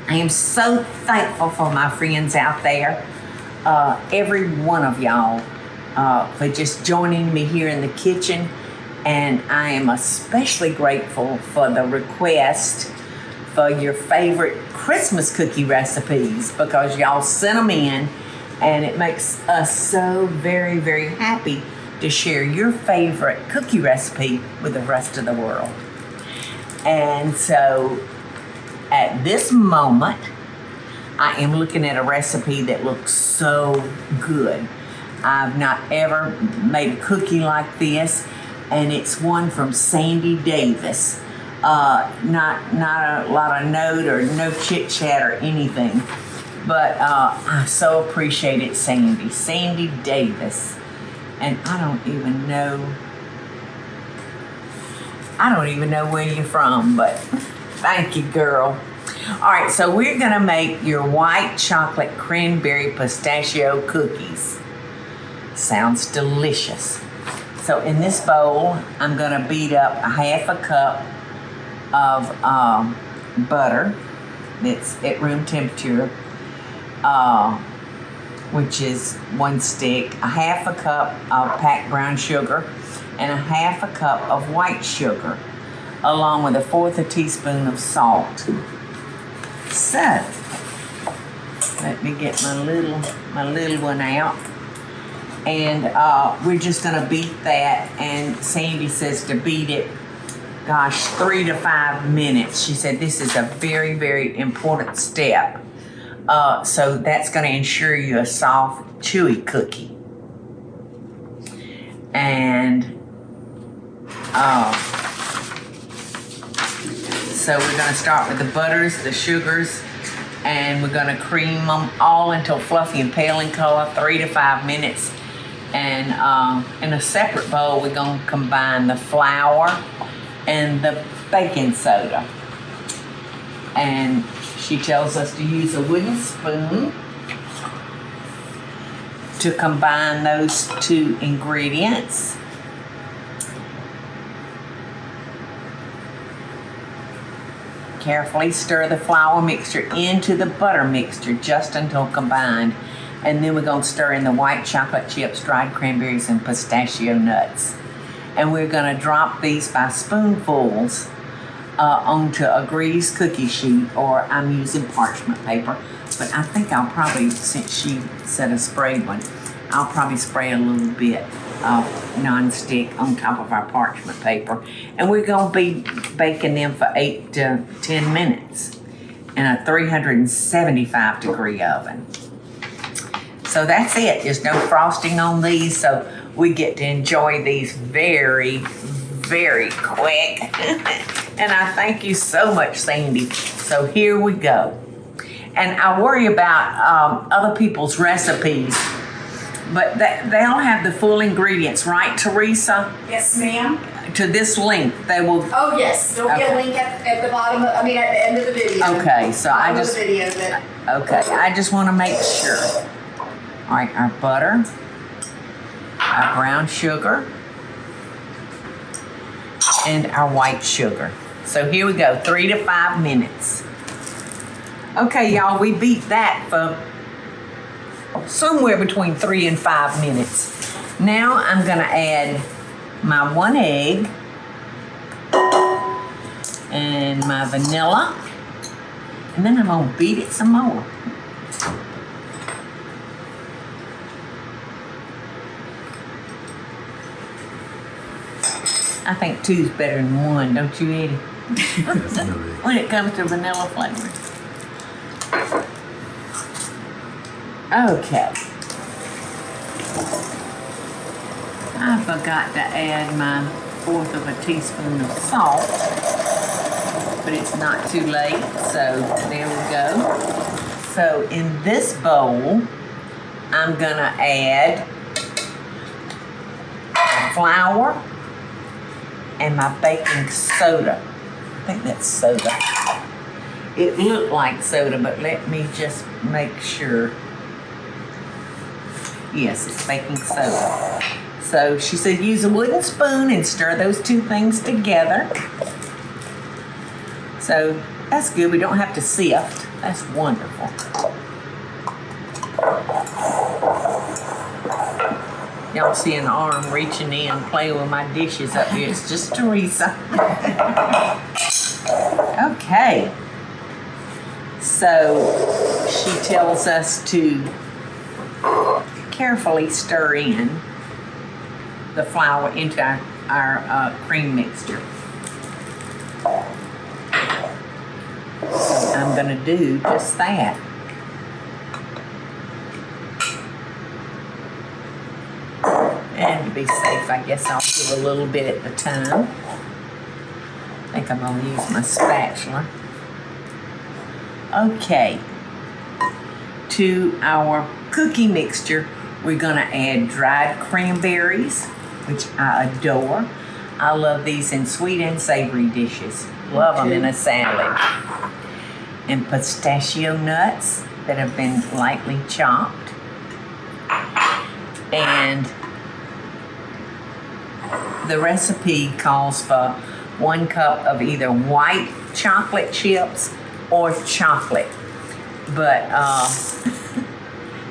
I am so thankful for my friends out there, every one of y'all, for just joining me here in the kitchen. And I am especially grateful for the request for your favorite Christmas cookie recipes, because y'all sent them in, and it makes us so very, very happy to share your favorite cookie recipe with the rest of the world. And so at this moment, I am looking at a recipe that looks so good. I've not ever made a cookie like this, and it's one from Sandy Davis. Not a lot of note or no chit chat or anything, but I so appreciate it, Sandy. Sandy Davis, and I don't even know where you're from, but thank you, girl. All right, so we're gonna make your white chocolate cranberry pistachio cookies. Sounds delicious. So in this bowl, I'm gonna beat up a half a cup of butter that's at room temperature, which is 1 stick, a half a cup of packed brown sugar, and a half a cup of white sugar, along with 1/4 teaspoon of salt. So let me get my little one out, and we're just gonna beat that. And Sandy says to beat it, gosh, 3 to 5 minutes. She said this is a very, very important step. So that's going to ensure you a soft, chewy cookie. And so we're going to start with the butters, the sugars, and we're going to cream them all until fluffy and pale in color, 3 to 5 minutes. And in a separate bowl, we're going to combine the flour and the baking soda. And she tells us to use a wooden spoon to combine those two ingredients. Carefully stir the flour mixture into the butter mixture just until combined. And then we're going to stir in the white chocolate chips, dried cranberries, and pistachio nuts. And we're going to drop these by spoonfuls onto a greased cookie sheet, or I'm using parchment paper. But I think I'll probably, since she said a sprayed one, I'll probably spray a little bit of non-stick on top of our parchment paper. And we're going to be baking them for 8 to 10 minutes in a 375 degree oven. So that's it. There's no frosting on these, so we get to enjoy these very, very quick. And I thank you so much, Sandy. So here we go. And I worry about other people's recipes, but they'll have the full ingredients, right, Teresa? Yes, ma'am. To this link, they will. Oh, yes. There'll be a link at the bottom, at the end of the video. Okay, so I just. The video, but... Okay, I just want to make sure. All right, our butter, our brown sugar, and our white sugar. So here we go, 3 to 5 minutes. Okay, y'all, we beat that for somewhere between 3 and 5 minutes. Now I'm gonna add my 1 egg and my vanilla, and then I'm gonna beat it some more. I think 2's better than 1, don't you, Eddie? When it comes to vanilla flavor. Okay. I forgot to add my 1/4 of a teaspoon of salt, but it's not too late, so there we go. So in this bowl, I'm gonna add flour and my baking soda. I think that's soda. It looked like soda, but let me just make sure. Yes, it's baking soda. So she said use a wooden spoon and stir those two things together. So That's good. We don't have to sift. That's wonderful. Y'all see an arm reaching in, playing with my dishes up here. It's just Teresa. Okay. So she tells us to carefully stir in the flour into our cream mixture. So I'm going to do just that. And to be safe, I guess I'll give a little bit at a time. I think I'm going to use my spatula. Okay. To our cookie mixture, we're going to add dried cranberries, which I adore. I love these in sweet and savory dishes. Love them in a salad. And pistachio nuts that have been lightly chopped. And the recipe calls for 1 cup of either white chocolate chips or chocolate. But,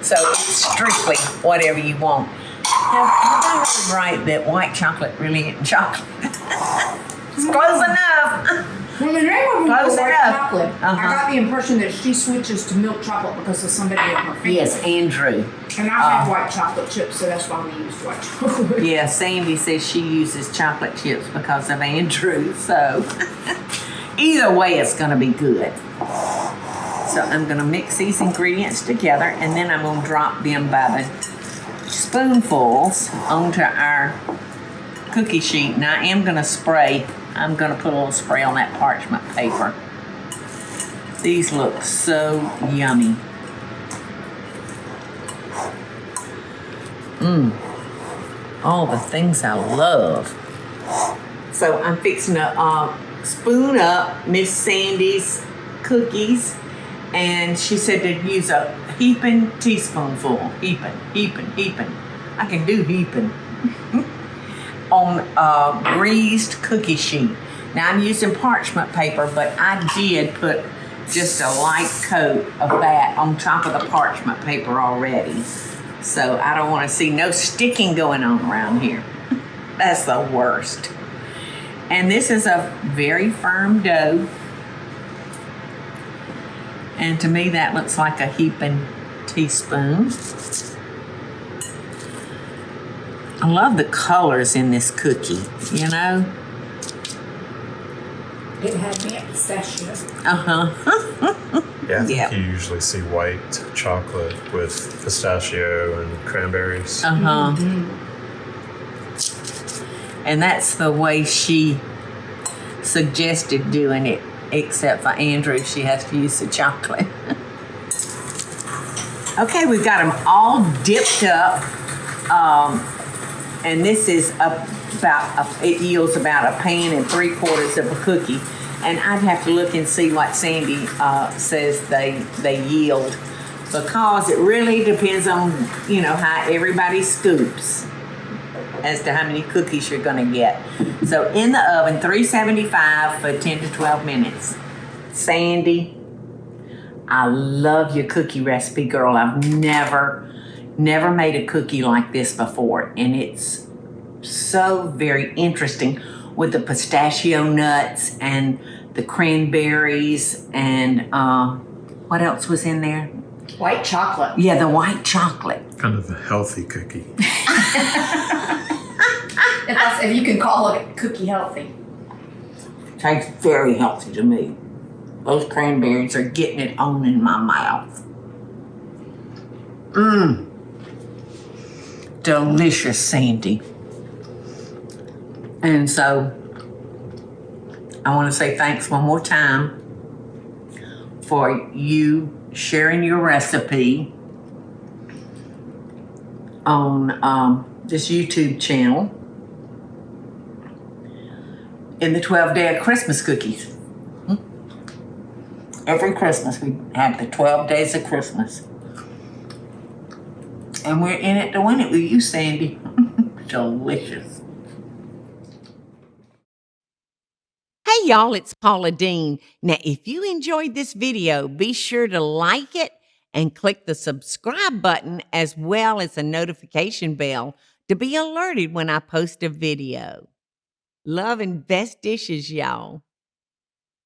so it's strictly whatever you want. Have I heard right that white chocolate really isn't chocolate? It's close enough. Well, the name of Close white enough. chocolate. Uh-huh. I got the impression that she switches to milk chocolate because of somebody in her family. Yes, Andrew. And I have white chocolate chips, so that's why we use white chocolate. Yeah, Sandy says she uses chocolate chips because of Andrew. So either way, it's going to be good. So I'm going to mix these ingredients together, and then I'm going to drop them by the spoonfuls onto our cookie sheet. And I am going to spray. I'm going to put a little spray on that parchment paper. These look so yummy. All the things I love. So I'm fixing to spoon up Miss Sandy's cookies, and she said to use a heaping teaspoonful. Heaping. I can do heaping. On greased cookie sheet. Now I'm using parchment paper, but I did put just a light coat of that on top of the parchment paper already. So I don't want to see no sticking going on around here. That's the worst. And this is a very firm dough. And to me that looks like a heaping teaspoon. I love the colors in this cookie, you know? It had me at pistachio. Uh-huh. Yeah, I think Yeah. you usually see white chocolate with pistachio and cranberries. Uh-huh. And that's the way she suggested doing it, except for Andrew, she has to use the chocolate. Okay, we've got them all dipped up. And this is it yields about a pan and 3/4 of a cookie. And I'd have to look and see what Sandy says they yield, because it really depends on, you know, how everybody scoops as to how many cookies you're going to get. So in the oven, 375 for 10 to 12 minutes. Sandy, I love your cookie recipe, girl. I've never made a cookie like this before, and it's so very interesting with the pistachio nuts and the cranberries and what else was in there? White chocolate. Yeah, the white chocolate. Kind of a healthy cookie. If you can call a cookie healthy. Tastes very healthy to me. Those cranberries are getting it on in my mouth. Delicious, Sandy. And so I want to say thanks one more time for you sharing your recipe on this YouTube channel in the 12-day of Christmas cookies. Every Christmas we have the 12 days of Christmas. And we're in it to win it with you, Sandy. Delicious. Hey, y'all, it's Paula Deen. Now, if you enjoyed this video, be sure to like it and click the subscribe button as well as the notification bell to be alerted when I post a video. Love and best dishes, y'all.